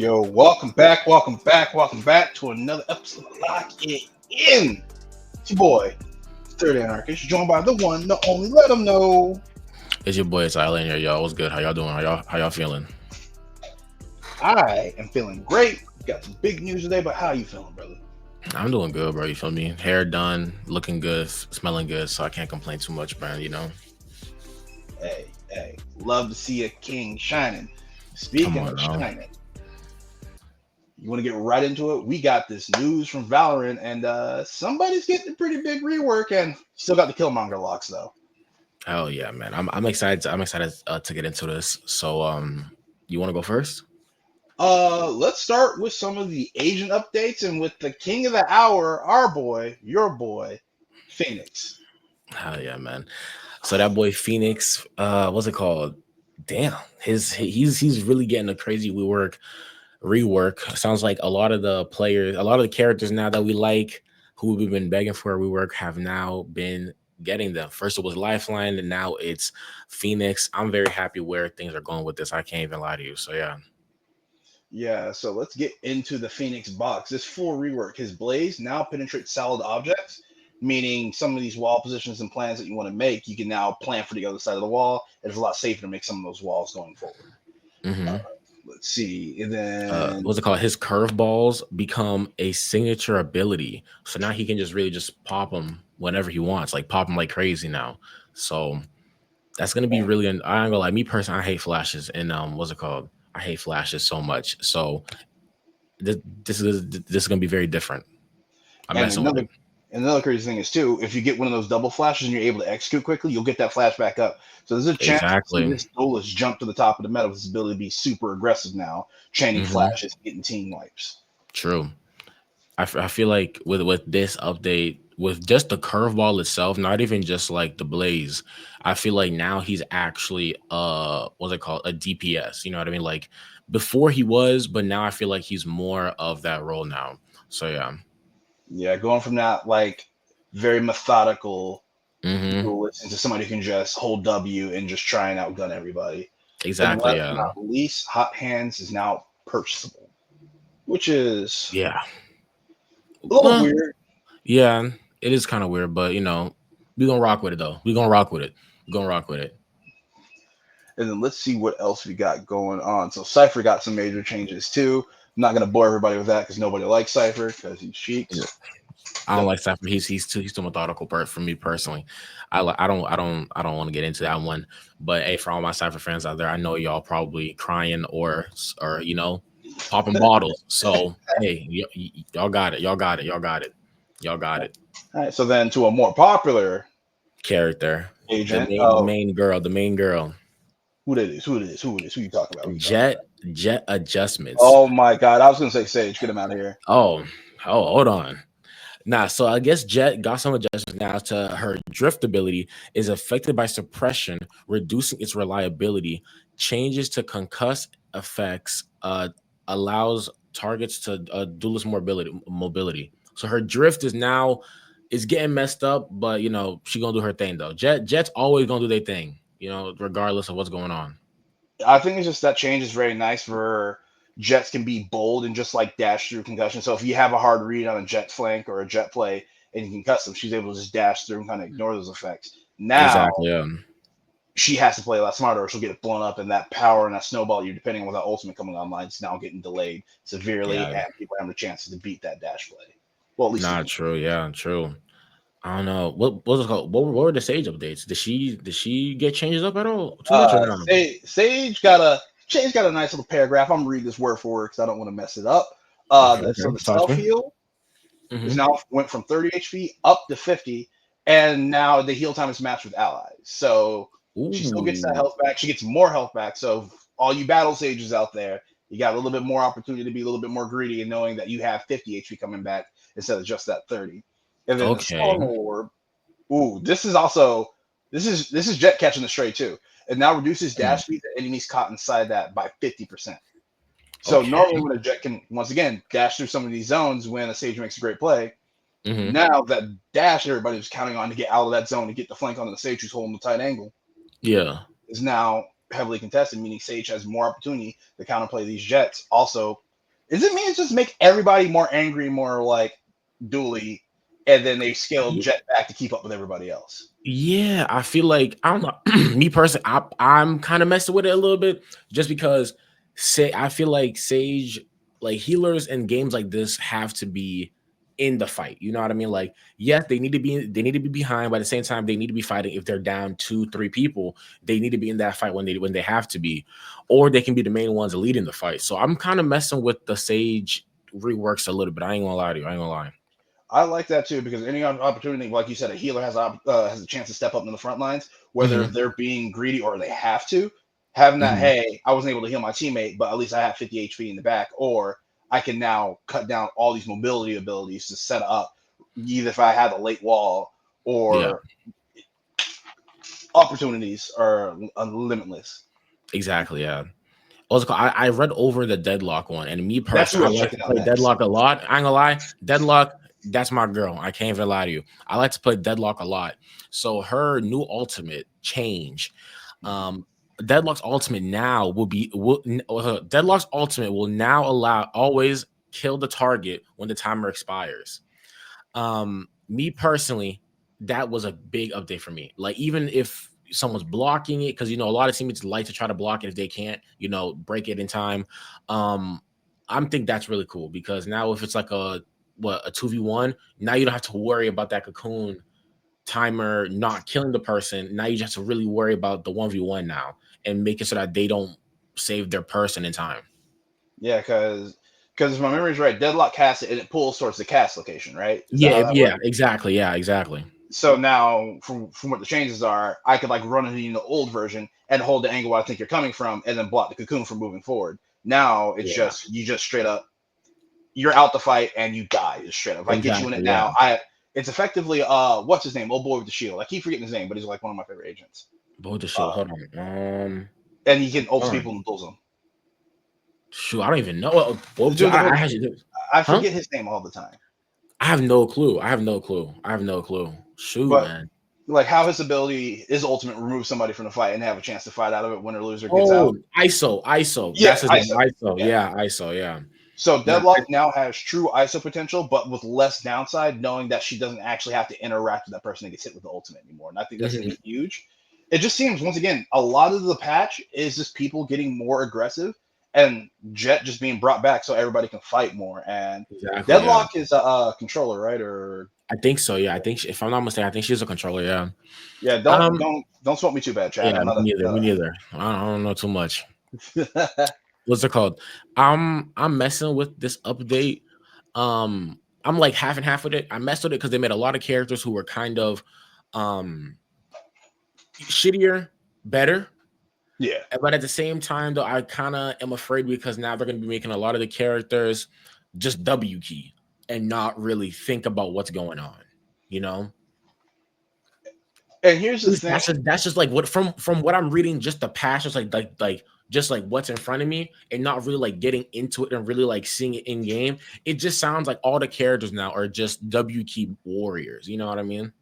Yo, welcome back to another episode of Lock It In. It's your boy, Third Anarchist, joined by the one, the only, let them know. It's your boy Tyler here, y'all. What's good? How y'all doing? How y'all feeling? I am feeling great. Got some big news today, but how you feeling, brother? I'm doing good, bro. You feel me? Hair done, looking good, smelling good, so I can't complain too much, man. Hey, love to see a king shining. Come Speaking on of now. shining, you want to get right into it? We got this news from Valorant, and somebody's getting a pretty big rework, and still got the Killmonger locks though. Hell yeah, man. I'm excited. I'm excited to get into this. So, you want to go first? Let's start with some of the agent updates and with the king of the hour, our boy, your boy, Phoenix. Hell yeah, man. So that boy Phoenix, what's it called? Damn, he's really getting a crazy rework. Sounds like a lot of the players, a lot of the characters now that we like, who we've been begging for a rework, have now been getting them. First it was Lifeline, and now it's Phoenix. I'm very happy where things are going with this. I can't even lie to you. So yeah. Yeah, so let's get into the Phoenix box. This full rework, his blaze now penetrates solid objects, meaning some of these wall positions and plans that you want to make, you can now plan for the other side of the wall. It's a lot safer to make some of those walls going forward. Uh, Mm-hmm. let's see, and then What's it called? His curveballs become a signature ability. So now he can just really just pop them whenever he wants, like pop them like crazy now. So that's gonna be really. I ain't gonna lie. Me personally, I hate flashes, and what's it called? I hate flashes so much. So this is gonna be very different. I'm and messing with another it. and another crazy thing is too, if you get one of those double flashes and you're able to execute quickly, you'll get that flash back up. So there's a chance to see Exactly. this duelist jump to the top of the meta with his ability to be super aggressive now, chaining Hmm. flashes, getting team wipes. True. I feel like with this update, with just the curveball itself, not even just like the blaze, I feel like now he's actually what's it called, a DPS. You know what I mean? Like before he was, but now I feel like he's more of that role now. So yeah. Yeah, going from that like very methodical Hmm. duelist into somebody who can just hold W and just try and outgun everybody. And Exactly. last but Yeah. not least, Hot Hands is now purchasable, which is Yeah. a little Well, weird. yeah, it is kind of weird, but we gonna rock with it though. We gonna rock with it. We gonna rock with it. And then let's see what else we got going on. So Cypher got some major changes too. I'm not gonna bore everybody with that because nobody likes Cypher because he's Yeah. cheeks. I don't But like Stafford. He's too methodical for me personally. I don't want to get into that one. But hey, for all my Cypher fans out there, I know y'all probably crying or popping bottles. So hey, y'all got it. Y'all got it. Y'all got it. Y'all got it. all right, so then to a more popular Character, the agent. main the Oh, main girl, the main girl. who that is? Who it is? Who it is? Who you talking about? Who you talking about? Jet adjustments. Oh my God! I was gonna say Sage. Get him out of here. Oh, hold on. Nah, so I guess Jet got some adjustments now to her drift ability is affected by suppression, reducing its reliability. Changes to concuss effects allows targets to duelist mobility. So her drift is getting messed up, but she gonna do her thing though. Jet's always gonna do their thing, regardless of what's going on. I think it's just that change is very nice for Jets can be bold and just like dash through concussion. So if you have a hard read on a Jet flank or a Jet play and you can cuss them, she's able to just dash through and kind of ignore those effects. Now Exactly. Yeah. she has to play a lot smarter or she'll get blown up, and that power and that snowball you're depending on that ultimate coming online is now getting delayed severely, Yeah. and people have the chances to beat that dash play. Well, at least the Not true. Yeah. True. I don't know what was it called. What were the Sage updates? Did she get changes up at all? Too much or no? Sage got a nice little paragraph. I'm gonna read this word for word because I don't want to mess it up. Okay, So okay. the Talk self to me. heal is Hmm. now went from 30 HP up to 50, and now the heal time is matched with allies. So she still gets that Ooh. health back. She gets more health back. So all you battle sages out there, you got a little bit more opportunity to be a little bit more greedy and knowing that you have 50 HP coming back instead of just that 30. And then the Okay. storm orb. Ooh, this is Jet catching the stray too. It now reduces Hmm. dash speed to enemies caught inside that by 50%. So normally Okay. when a Jet can once again dash through some of these zones when a Sage makes a great play, Hmm. now that dash everybody was counting on to get out of that zone to get the flank onto the Sage who's holding the tight angle Yeah. is now heavily contested, meaning Sage has more opportunity to counterplay these Jets. Also, Is it mean just make everybody more angry, more like dually, and then they scale Jet back to keep up with everybody else? Yeah, I feel like I don't know. Me personally, I'm kind of messing with it a little bit just because say I feel like Sage, like healers in games like this have to be in the fight. You know what I mean? Like, yes, they need to be behind, but at the same time, they need to be fighting. If they're down 2, 3 people, they need to be in that fight when they have to be, or they can be the main ones leading the fight. So I'm kind of messing with the Sage reworks a little bit. I ain't gonna lie to you. I ain't gonna lie. I like that too because any opportunity, like you said, a healer has a chance to step up in the front lines, whether Hmm. they're being greedy or they have to. Having that, Hmm. hey, I wasn't able to heal my teammate, but at least I have 50 HP in the back, or I can now cut down all these mobility abilities to set up, either if I have a late wall Yeah. or opportunities are limitless. Exactly. Yeah. Also, I read over the Deadlock one, and me That's personally, who I I was like to checking out play next. Deadlock a lot. I ain't gonna lie, Deadlock, that's my girl. I can't even lie to you. I like to play Deadlock a lot. So her new ultimate change, um, Deadlock's ultimate now Deadlock's ultimate will now allow always kill the target when the timer expires. Me personally, that was a big update for me. Like, even if someone's blocking it, because a lot of teammates like to try to block it if they can't, break it in time. Um, I'm think that's really cool because now if it's like a 2v1, now you don't have to worry about that cocoon timer not killing the person. Now you just have to really worry about the 1v1 now and making sure that they don't save their person in time. Yeah, because if my memory's right, Deadlock casts it and it pulls towards the cast location, right? Is that how Yeah, that yeah, works? exactly. Yeah, exactly. So now, from what the changes are, I could like run into the old version and hold the angle where I think you're coming from, and then block the cocoon from moving forward. Now it's Yeah, just you just straight up you're out the fight and you die just straight up. If I get you in it exactly. Yeah. now, it's effectively what's his name? Old boy with the shield. I keep forgetting his name, but he's like one of my favorite agents. Both the Uh, shield. Hold on. and he can ult Darn. people and pulls them. Shoot, I don't even know. What The was it? dude with the I hoodie. actually, I huh? forget his name all the time. I have no clue. I have no clue. I have no clue. Shoot, But man. like how his ability, his ultimate removes somebody from the fight and they have a chance to fight out of it, win or lose or gets out. Oh, ISO. Yeah, That's his name. ISO. ISO. Yeah. Yeah, ISO. Yeah. So Nah, Deadlock now has true ISO potential, but with less downside, knowing that she doesn't actually have to interact with that person that gets hit with the ultimate anymore. And I think that's going to mhm. be huge. It just seems, once again, a lot of the patch is just people getting more aggressive and Jet just being brought back so everybody can fight more. And Exactly. Yeah. Deadlock is a controller, right? Or I think so. Yeah. I think if I'm not mistaken, I think she's a controller. Yeah. yeah, don't Um. don't don't smoke me too bad, Chad. Yeah. I'm Me not a neither. Me not neither. I don't know too much. a What's it called? I'm messing with this update. I'm like half and half with it. I messed with it because they made a lot of characters who were kind of um shittier, better. yeah. But at the same time, though, I kind of am afraid because now they're going to be making a lot of the characters just W key and not really think about what's going on. You know, And here's At the least thing. that's just like what from what I'm reading, just the passions, like just like what's in front of me, and not really like getting into it and really like seeing it in game. It just sounds like all the characters now are just W key warriors. You know what I mean?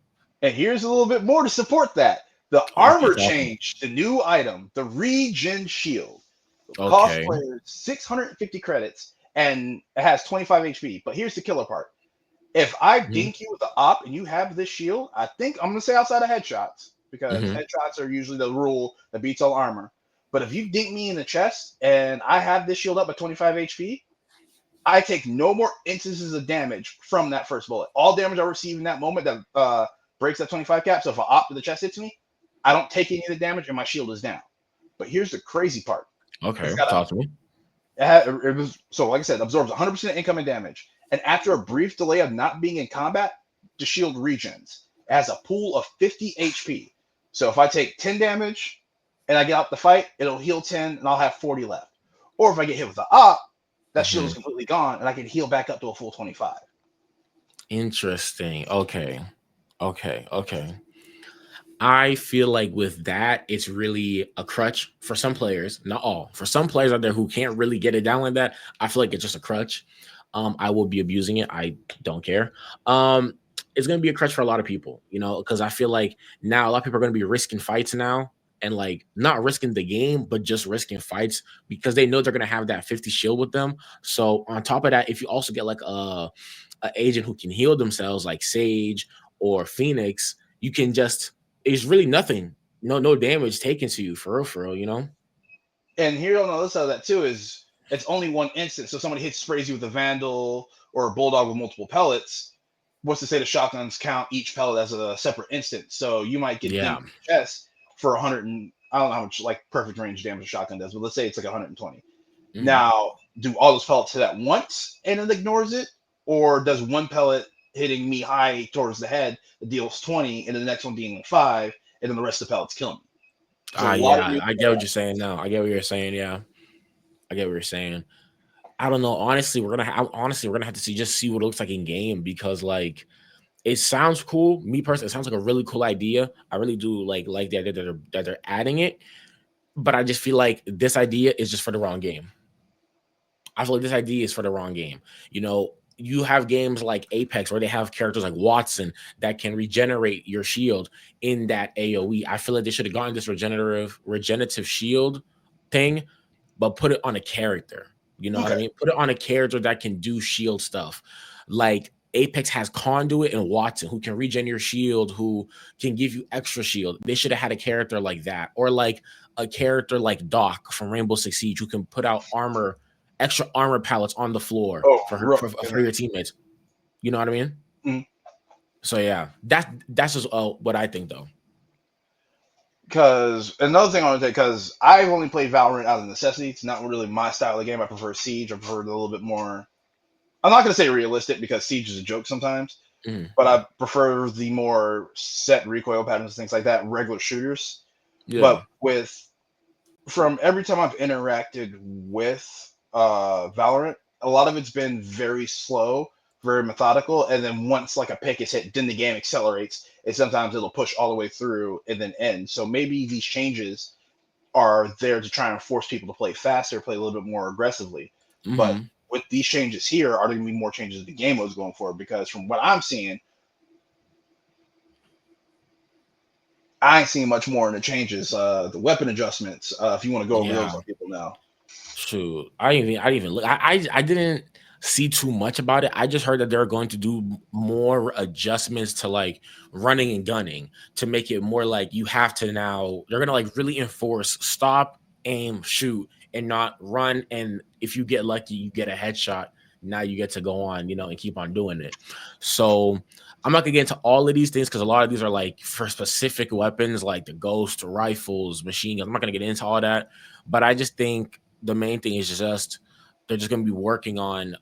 And here's a little bit more to support that. The Okay, armor talk to me. change, the new item, the Regen Shield, cost Okay. players 650 credits and it has 25 HP. But here's the killer part. If I Hmm. dink you with the op and you have this shield, I think I'm gonna say outside of headshots because Hmm. headshots are usually the rule that beats all armor. But if you dink me in the chest and I have this shield up at 25 HP, I take no more instances of damage from that first bullet. All damage I receive in that moment that breaks that 25 cap. So if an op to the chest hits me, I don't take any of the damage and my shield is down. But here's the crazy part. Okay, It's got a talk to me. it was so like I said, absorbs 100% incoming damage, and after a brief delay of not being in combat, the shield regens. It has a pool of 50 HP. So if I take 10 damage and I get out the fight, it'll heal 10 and I'll have 40 left. Or if I get hit with the op, that shield Hmm. is completely gone and I can heal back up to a full 25. Interesting. Okay. Okay. Okay. I feel like with that, it's really a crutch for some players, not all. For some players out there who can't really get it down like that, I feel like it's just a crutch. I will be abusing it. I don't care. It's gonna be a crutch for a lot of people, because I feel like now a lot of people are gonna be risking fights now and like not risking the game, but just risking fights because they know they're gonna have that 50 shield with them. So on top of that, if you also get like a agent who can heal themselves, like Sage or Phoenix, you can just it's really nothing, no damage taken to you for real, you know. And here on the other side of that too is it's only one instance. So somebody hits sprays you with a vandal or a bulldog with multiple pellets. What's to say the shotguns count each pellet as a separate instance? So you might get Yeah. dinged in the chest for 100 and I don't know how much like perfect range damage a shotgun does, but let's say it's like 120. Mhm. Now, do all those pellets hit at once and it ignores it, or does one pellet hitting me high towards the head deals 20, and the next one being 5, and then the rest of the pellets kill me? So a lot of Yeah, you. I get what you're saying now. I get what you're saying. Yeah, I get what you're saying. I don't know. Honestly, we're gonna have to see what it looks like in game because like it sounds cool. Me personally, it sounds like a really cool idea. I really do like the idea that they're adding it, but I just feel like this idea is just for the wrong game. I feel like this idea is for the wrong game. You know, you have games like Apex where they have characters like Watson that can regenerate your shield in that AoE. I feel like they should have gone this regenerative shield thing, but put it on a character. You know what I Okay. mean? Put it on a character that can do shield stuff. Like Apex has Conduit and Watson who can regen your shield, who can give you extra shield. They should have had a character like that, or like a character like Doc from Rainbow Six Siege who can put out extra armor pallets on the floor Oh, for her real. for your teammates. You know what I mean? Mm. So yeah, that's just what I think though. Because another thing I want to say, because I've only played Valorant out of necessity. It's not really my style of game. I prefer Siege. I prefer it a little bit more. I'm not going to say realistic because Siege is a joke sometimes, Mhm. but I prefer the more set recoil patterns, things like that, regular shooters. Yeah. But with from every time I've interacted with Valorant, a lot of it's been very slow, very methodical, and then once like a pick is hit, then the game accelerates, and sometimes it'll push all the way through and then end. So maybe these changes are there to try and force people to play faster, play a little bit more aggressively. But Hmm. with these changes here, are there going to be more changes to the game modes going forward? Because from what I'm seeing, I ain't seeing much more in the changes. The weapon adjustments, if you want to go over those Yeah. on people now. Shoot, I didn't even look. I didn't see too much about it. I just heard that they're going to do more adjustments to like running and gunning to make it more like you have to now. They're gonna like really enforce stop, aim, shoot, and not run. And if you get lucky, you get a headshot. Now you get to go on, and keep on doing it. So I'm not gonna get into all of these things because a lot of these are like for specific weapons, like the ghost rifles, machine guns. I'm not gonna get into all that, but I just think the main thing is just they're just going to be working on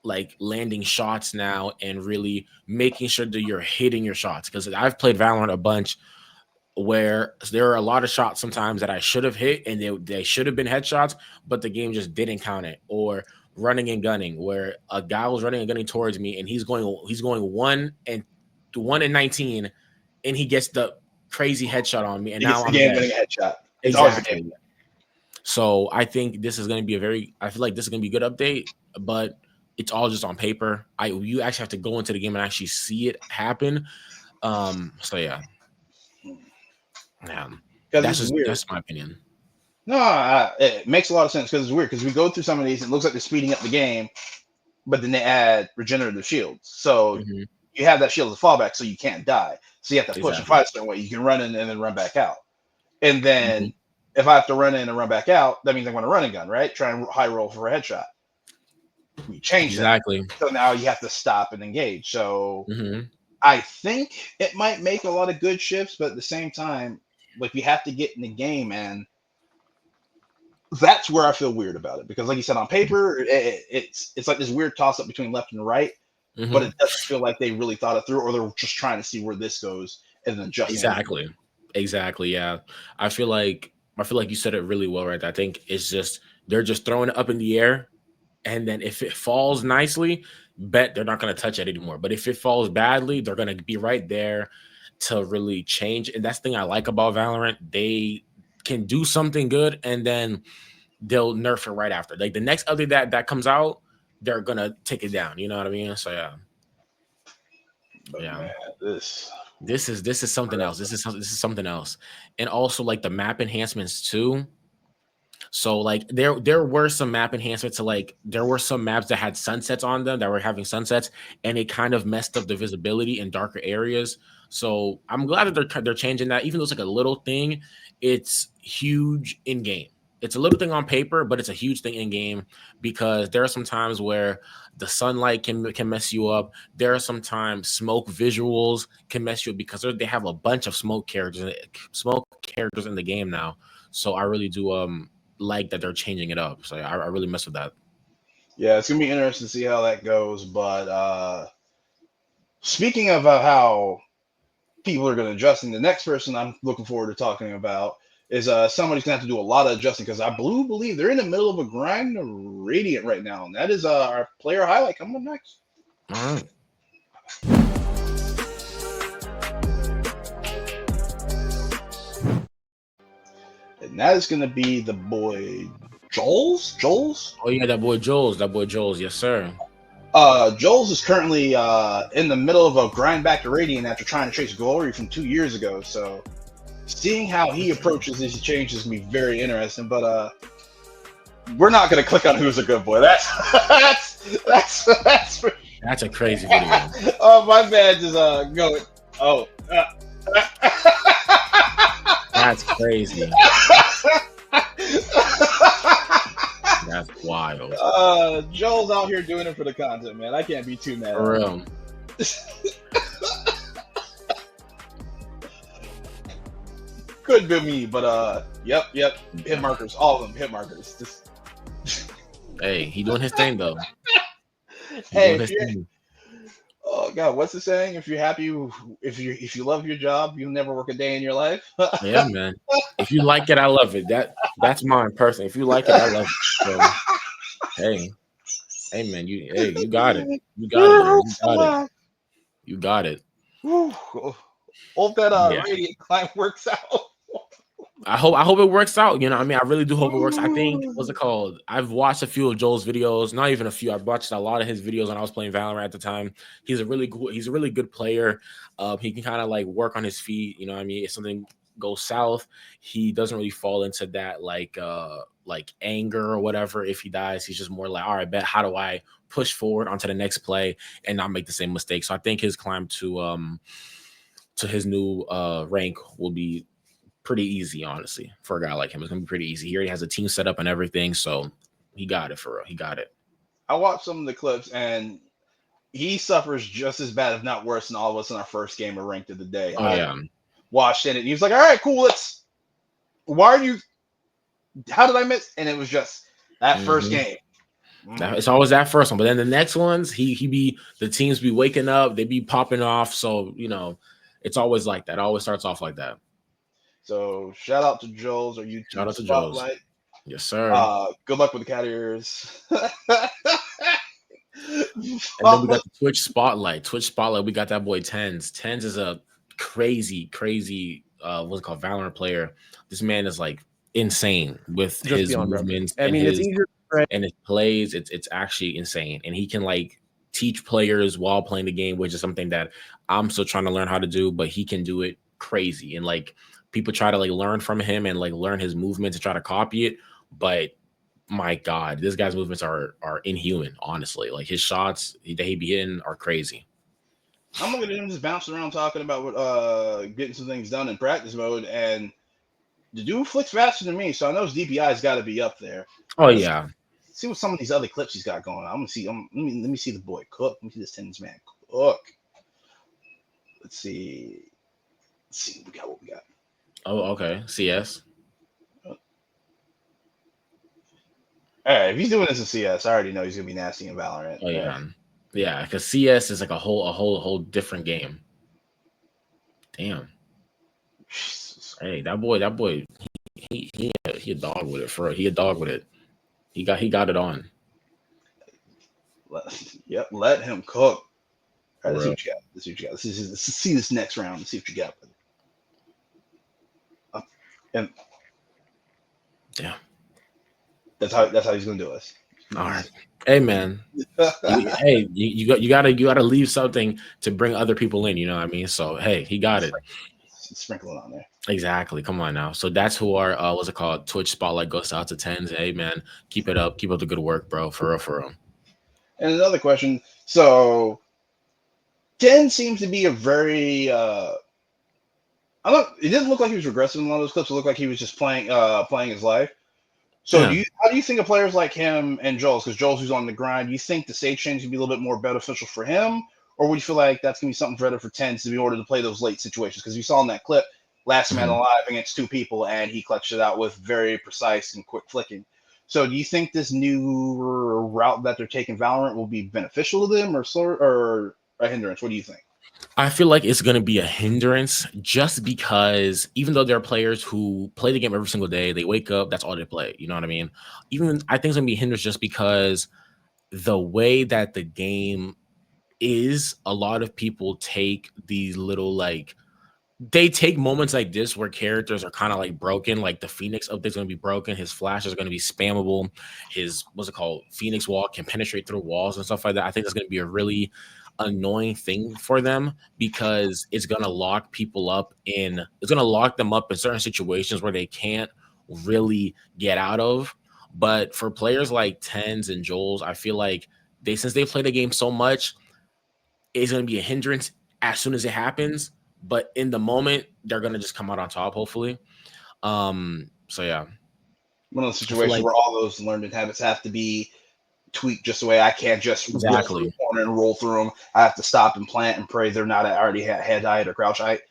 like landing shots now and really making sure that you're hitting your shots because I've played Valorant a bunch where there are a lot of shots sometimes that I should have hit and they should have been headshots, but the game just didn't count it. Or running and gunning where a guy was running and gunning towards me and he's going 1 and 19 and he gets the crazy headshot on me and He gets now the I'm game dead. winning headshot. It's always a game. Exactly. So I think this is going to be I feel like this is going to be a good update, but it's all just on paper. You actually have to go into the game and actually see it happen. So yeah, yeah, Because it's weird. that's my opinion. No, it makes a lot of sense because it's weird because we go through some of these and it looks like they're speeding up the game, but then they add regenerative shields. So Hmm. you have that shield as a fallback, so you can't die. So you have to push and Exactly. fight a certain way. You can run in and then run back out. And Hmm. then if I have to run in and run back out, that means I'm going to run a gun, right? Try and high roll for a headshot. We change that. Exactly. So now you have to stop and engage. So Hmm. I think it might make a lot of good shifts, but at the same time, like we have to get in the game, and that's where I feel weird about it because, like you said, on paper, it's like this weird toss up between left and right, but Hmm. it doesn't feel like they really thought it through, or they're just trying to see where this goes and then adjusting as. Exactly. Exactly. Yeah. I feel like you said it really well, right? I think it's just they're just throwing it up in the air, and then if it falls nicely, bet they're not going to touch it anymore. But if it falls badly, they're going to be right there to really change. And that's the thing I like about Valorant. They can do something good, and then they'll nerf it right after. Like the next update that comes out, they're gonna take it down. You know what I mean? So yeah, But yeah. man, this. This is something else. This is something else. And also like the map enhancements too. So like there were some map enhancements to like there were some maps that had sunsets on them that were having sunsets, and it kind of messed up the visibility in darker areas. So I'm glad that they're changing that. Even though it's like a little thing, it's huge in game. It's a little thing on paper, but it's a huge thing in game because there are some times where the sunlight can mess you up. There are some times smoke visuals can mess you up because they have a bunch of smoke characters in the game now. So I really do like that they're changing it up. So I really mess with that. Yeah, it's gonna be interesting to see how that goes. But speaking of how people are going to adjust, and the next person I'm looking forward to talking about is somebody's going to have to do a lot of adjusting because I believe they're in the middle of a grind Radiant right now, and that is our player highlight coming up next. All right. And that is going to be the boy Jollz. Jollz. Oh yeah, that boy Jollz. That boy Jollz. Yes, sir. Jollz is currently in the middle of a grind back to Radiant after trying to chase glory from 2 years ago. So seeing how he approaches these changes is going to be very interesting. But we're not going to click on who's a good boy. That's That's a crazy video. Oh, my bad. Just going. Oh. That's crazy. That's wild. Joel's out here doing it for the content, man. I can't be too mad. For real. Could be me, but yep. Hit markers, all of them hit markers. Just Hey, he doing his thing though. hey, oh god, what's the saying? If you're happy, if you love your job, you'll never work a day in your life. Yeah, man. If you like it, I love it. That's mine personally. If you like it, I love it. So, hey, man, you got it. You got it. Man. You got it. Hope that Radiant climb works out. I hope it works out. You know, I mean, I really do hope it works. I think what's it called? I've watched a few of Joel's videos, not even a few. I've watched a lot of his videos when I was playing Valorant at the time. He's a really good player. He can kind of like work on his feet. You know what I mean? If something goes south, he doesn't really fall into that like anger or whatever. If he dies, he's just more like, all right, bet how do I push forward onto the next play and not make the same mistake. So I think his climb to his new rank will be pretty easy, honestly, for a guy like him. It's gonna be pretty easy. He already has a team set up and everything, so he got it for real. He got it. I watched some of the clips, and he suffers just as bad, if not worse, than all of us in our first game of ranked of the day. Oh yeah, watched it, and he was like, "All right, cool. Why are you? How did I miss?" And it was just that first game. It's always that first one, but then the next ones, the teams be waking up, they be popping off. So you know, it's always like that. It always starts off like that. So shout out to Jollz or YouTube shout out to Spotlight. Jollz. Yes, sir. Good luck with the cat ears. And then we got the Twitch Spotlight. We got that boy Tens. Tens is a crazy what's it called, Valorant player. This man is like insane with Just his movements. I mean, it's easier and his plays. It's actually insane, and he can like teach players while playing the game, which is something that I'm still trying to learn how to do. But he can do it crazy, and like people try to like learn from him and like learn his movements and try to copy it, but my God, this guy's movements are inhuman, honestly. Like his shots that he be hitting are crazy. I'm looking at him just bouncing around talking about getting some things done in practice mode, and the dude flicks faster than me, so I know his DPI's got to be up there. Oh yeah. See what some of these other clips he's got going on. I'm gonna see. Let me see the boy cook. Let me see this Tens man cook. Let's see what we got. Oh, okay. CS. All right, if he's doing this in CS, I already know he's gonna be nasty in Valorant. Oh yeah, yeah. Because CS is like a whole different game. Damn. Jesus. Hey, that boy, he a dog with it for real. He a dog with it. He got it on. Let him cook. All right, let's see what you got. Let's see this next round. Let's see what you got. And yeah, that's how he's gonna do us. All right. Hey man. You gotta leave something to bring other people in, you know what I mean? So hey, he got it. Sprinkling on there. Exactly. Come on now. So that's who our what's it called? Twitch spotlight goes out to tens. Hey man, keep it up. Keep up the good work, bro. For real, for real. And another question. So Ten seems to be a very I don't. It didn't look like he was regressing in a lot of those clips. It looked like he was just playing his life. So Yeah. how do you think of players like him and Jollz? Because Jollz who's on the grind, do you think the stage change would be a little bit more beneficial for him, or would you feel like that's gonna be something better for Tens to be order to play those late situations? Because you saw in that clip, last man Mhm. alive against two people, and he clutched it out with very precise and quick flicking. So do you think this new route that they're taking Valorant will be beneficial to them, or a hindrance? What do you think? I feel like it's going to be a hindrance just because even though there are players who play the game every single day, they wake up, that's all they play. You know what I mean? Even I think it's going to be a hindrance just because the way that the game is, a lot of people take these little like they take moments like this where characters are kind of like broken, like the Phoenix update's going to be broken, his flash is going to be spammable, his what's it called, Phoenix wall can penetrate through walls and stuff like that. I think that's going to be a really annoying thing for them because it's going to lock people up in it's going to lock them up in certain situations where they can't really get out of. But for players like Tens and Jollz, I feel like since they play the game so much, it's going to be a hindrance as soon as it happens, but in the moment they're going to just come out on top hopefully. So yeah, One of those I feel situations like where all those learned habits have to be tweaked just the way I can't just roll through exactly, the corner and roll through them. I have to stop and plant and pray they're not at already head height or crouch height.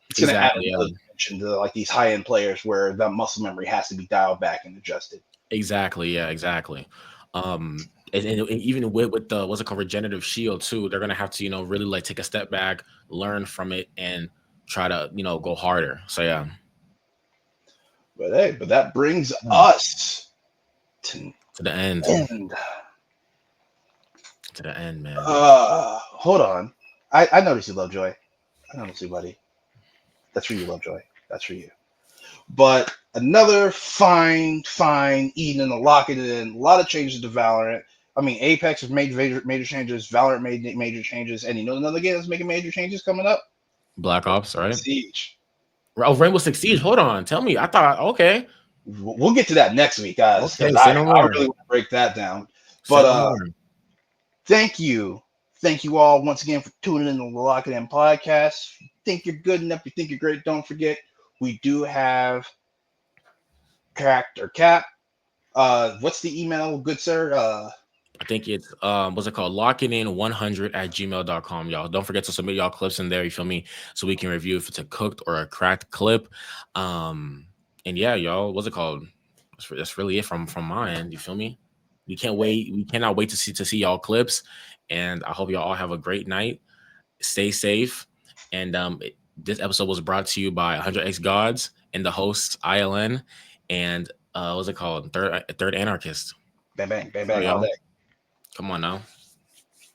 It's going to add exactly, another dimension to like these high end players where that muscle memory has to be dialed back and adjusted. exactly, yeah, exactly. And even with the what's it called, regenerative shield too, they're gonna have to really like take a step back, learn from it, and try to go harder. So yeah. But hey, but that brings Hmm. us to To the end, end. to the end, man. Hold on. I noticed you love Joy. I noticed you, buddy. That's for you, Lovejoy. That's for you. But another fine evening to lock it in. A lot of changes to Valorant. I mean, Apex has made major changes. Valorant made major changes. And you know another game that's making major changes coming up? Black Ops, right? Siege. Oh, Rainbow Six Siege. Hold on, tell me. I thought okay, We'll get to that next week, guys, because okay. Say no I more. really want to break that down. Say But no more. thank you. Thank you all once again for tuning in to the Lock It In podcast. If you think you're good enough, you think you're great, don't forget we do have Cracked or Cap. What's the email, good sir? I think it's what's it called? Locking in 100 at gmail.com, y'all. Don't forget to submit y'all clips in there, you feel me? So we can review if it's a cooked or a cracked clip. And yeah, y'all, what's it called? That's really it from my end, you feel me? We cannot wait to see y'all clips. And I hope y'all all have a great night. Stay safe. And this episode was brought to you by 100x Gods and the hosts ILN and what's it called? Third Anarchist. Bang bang bang For bang all y'all. day. Come on now.